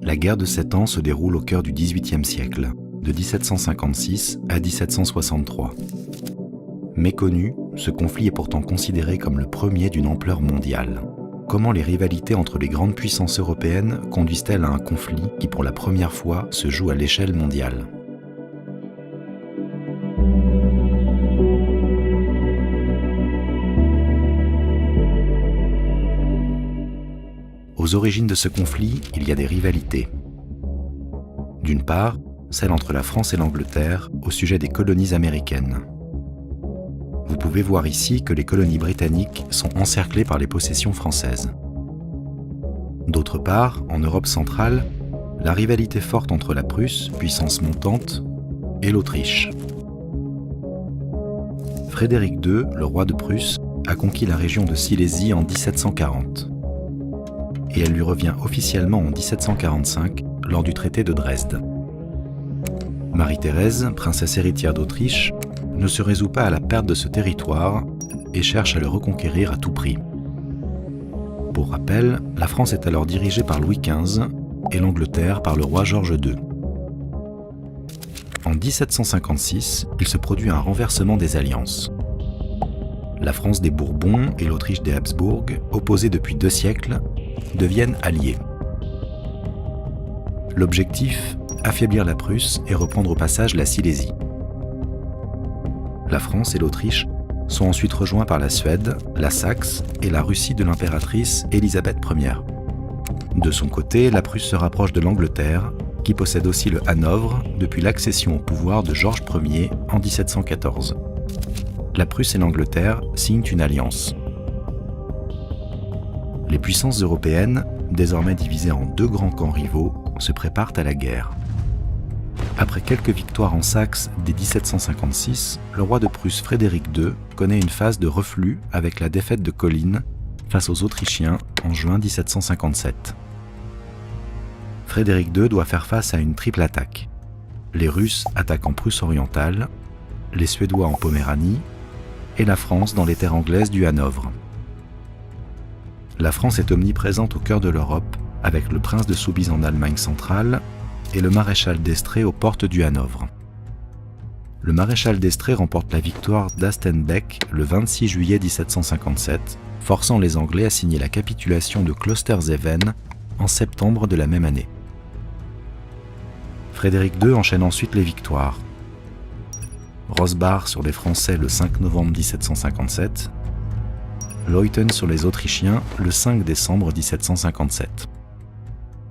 La guerre de 7 ans se déroule au cœur du XVIIIe siècle, de 1756 à 1763. Méconnu, ce conflit est pourtant considéré comme le premier d'une ampleur mondiale. Comment les rivalités entre les grandes puissances européennes conduisent-elles à un conflit qui, pour la première fois, se joue à l'échelle mondiale ? Aux origines de ce conflit, il y a des rivalités. D'une part, celle entre la France et l'Angleterre au sujet des colonies américaines. Vous pouvez voir ici que les colonies britanniques sont encerclées par les possessions françaises. D'autre part, en Europe centrale, la rivalité forte entre la Prusse, puissance montante, et l'Autriche. Frédéric II, le roi de Prusse, a conquis la région de Silésie en 1740. Et elle lui revient officiellement en 1745 lors du traité de Dresde. Marie-Thérèse, princesse héritière d'Autriche, ne se résout pas à la perte de ce territoire et cherche à le reconquérir à tout prix. Pour rappel, la France est alors dirigée par Louis XV et l'Angleterre par le roi George II. En 1756, il se produit un renversement des alliances. La France des Bourbons et l'Autriche des Habsbourg, opposées depuis 2 siècles, deviennent alliés. L'objectif, affaiblir la Prusse et reprendre au passage la Silésie. La France et l'Autriche sont ensuite rejoints par la Suède, la Saxe et la Russie de l'impératrice Élisabeth Ier. De son côté, la Prusse se rapproche de l'Angleterre, qui possède aussi le Hanovre depuis l'accession au pouvoir de Georges Ier en 1714. La Prusse et l'Angleterre signent une alliance. Les puissances européennes, désormais divisées en 2 grands camps rivaux, se préparent à la guerre. Après quelques victoires en Saxe dès 1756, le roi de Prusse Frédéric II connaît une phase de reflux avec la défaite de Kolin face aux Autrichiens en juin 1757. Frédéric II doit faire face à une triple attaque. Les Russes attaquent en Prusse orientale, les Suédois en Poméranie et la France dans les terres anglaises du Hanovre. La France est omniprésente au cœur de l'Europe, avec le prince de Soubise en Allemagne centrale et le maréchal d'Estrée aux portes du Hanovre. Le maréchal d'Estrée remporte la victoire d'Astenbeck le 26 juillet 1757, forçant les Anglais à signer la capitulation de Klosterzeven en septembre de la même année. Frédéric II enchaîne ensuite les victoires. Rosbach sur les Français le 5 novembre 1757, Leuthen sur les Autrichiens le 5 décembre 1757.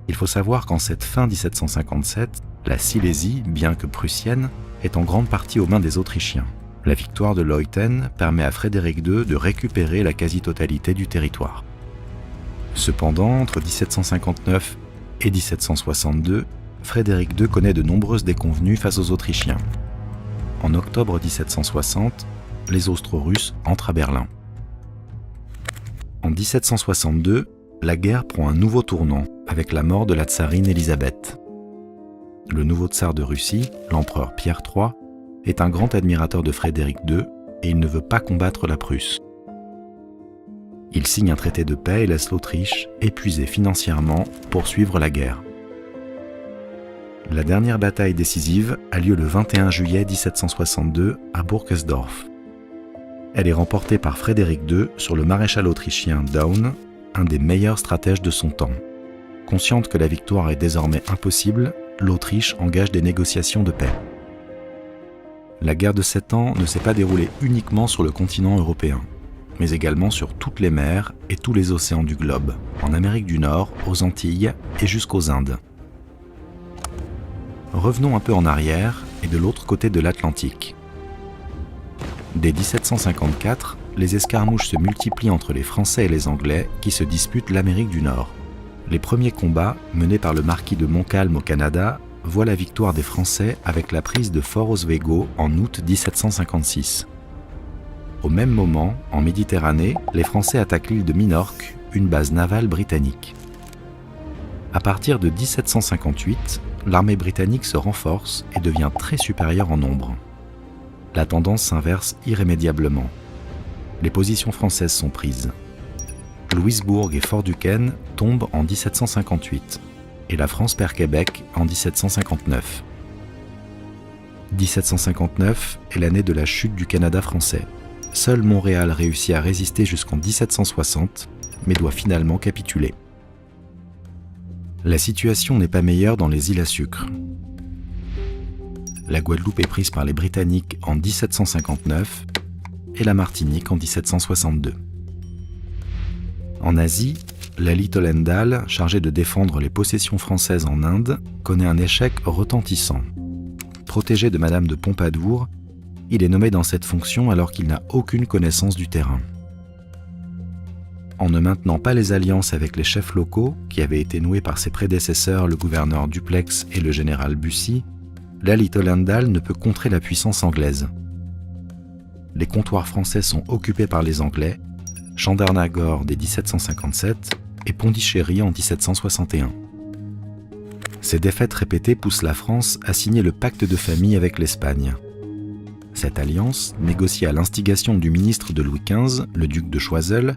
Il faut savoir qu'en cette fin 1757, la Silésie, bien que prussienne, est en grande partie aux mains des Autrichiens. La victoire de Leuthen permet à Frédéric II de récupérer la quasi-totalité du territoire. Cependant, entre 1759 et 1762, Frédéric II connaît de nombreuses déconvenues face aux Autrichiens. En octobre 1760, les Austro-Russes entrent à Berlin. En 1762, la guerre prend un nouveau tournant avec la mort de la tsarine Élisabeth. Le nouveau tsar de Russie, l'empereur Pierre III, est un grand admirateur de Frédéric II et il ne veut pas combattre la Prusse. Il signe un traité de paix et laisse l'Autriche, épuisée financièrement, poursuivre la guerre. La dernière bataille décisive a lieu le 21 juillet 1762 à Burkersdorf. Elle est remportée par Frédéric II sur le maréchal autrichien Daun, un des meilleurs stratèges de son temps. Consciente que la victoire est désormais impossible, l'Autriche engage des négociations de paix. La guerre de 7 ans ne s'est pas déroulée uniquement sur le continent européen, mais également sur toutes les mers et tous les océans du globe, en Amérique du Nord, aux Antilles et jusqu'aux Indes. Revenons un peu en arrière et de l'autre côté de l'Atlantique. Dès 1754, les escarmouches se multiplient entre les Français et les Anglais qui se disputent l'Amérique du Nord. Les premiers combats, menés par le marquis de Montcalm au Canada, voient la victoire des Français avec la prise de Fort Oswego en août 1756. Au même moment, en Méditerranée, les Français attaquent l'île de Minorque, une base navale britannique. À partir de 1758, l'armée britannique se renforce et devient très supérieure en nombre. La tendance s'inverse irrémédiablement. Les positions françaises sont prises. Louisbourg et Fort Duquesne tombent en 1758. et la France perd Québec en 1759. 1759 est l'année de la chute du Canada français. Seul Montréal réussit à résister jusqu'en 1760, mais doit finalement capituler. La situation n'est pas meilleure dans les îles à sucre. La Guadeloupe est prise par les Britanniques en 1759 et la Martinique en 1762. En Asie, l'Ali Tollendal, chargé de défendre les possessions françaises en Inde, connaît un échec retentissant. Protégé de Madame de Pompadour, il est nommé dans cette fonction alors qu'il n'a aucune connaissance du terrain. En ne maintenant pas les alliances avec les chefs locaux, qui avaient été nouées par ses prédécesseurs le gouverneur Dupleix et le général Bussy, l'Ali Tollendal ne peut contrer la puissance anglaise. Les comptoirs français sont occupés par les Anglais, Chandernagore dès 1757 et Pondichéry en 1761. Ces défaites répétées poussent la France à signer le pacte de famille avec l'Espagne. Cette alliance, négociée à l'instigation du ministre de Louis XV, le duc de Choiseul,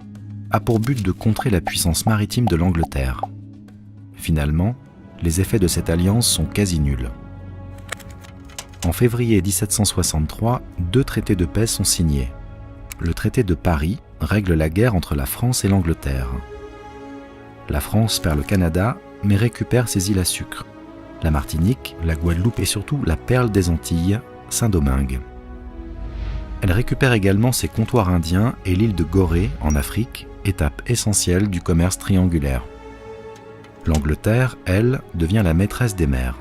a pour but de contrer la puissance maritime de l'Angleterre. Finalement, les effets de cette alliance sont quasi nuls. En février 1763, 2 traités de paix sont signés. Le traité de Paris règle la guerre entre la France et l'Angleterre. La France perd le Canada, mais récupère ses îles à sucre, la Martinique, la Guadeloupe et surtout la perle des Antilles, Saint-Domingue. Elle récupère également ses comptoirs indiens et l'île de Gorée, en Afrique, étape essentielle du commerce triangulaire. L'Angleterre, elle, devient la maîtresse des mers.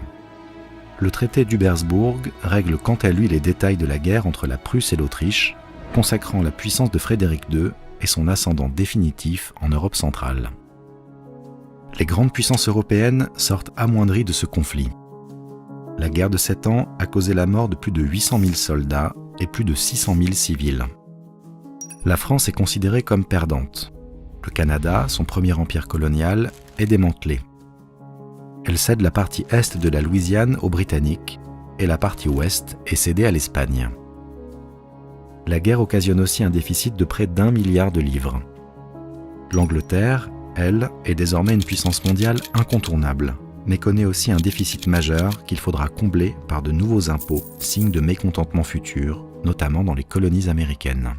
Le traité d'Hubersbourg règle quant à lui les détails de la guerre entre la Prusse et l'Autriche, consacrant la puissance de Frédéric II et son ascendant définitif en Europe centrale. Les grandes puissances européennes sortent amoindries de ce conflit. La guerre de 7 ans a causé la mort de plus de 800 000 soldats et plus de 600 000 civils. La France est considérée comme perdante. Le Canada, son premier empire colonial, est démantelé. Elle cède la partie est de la Louisiane aux Britanniques et la partie ouest est cédée à l'Espagne. La guerre occasionne aussi un déficit de près d'1 milliard de livres. L'Angleterre, elle, est désormais une puissance mondiale incontournable, mais connaît aussi un déficit majeur qu'il faudra combler par de nouveaux impôts, signe de mécontentement futur, notamment dans les colonies américaines.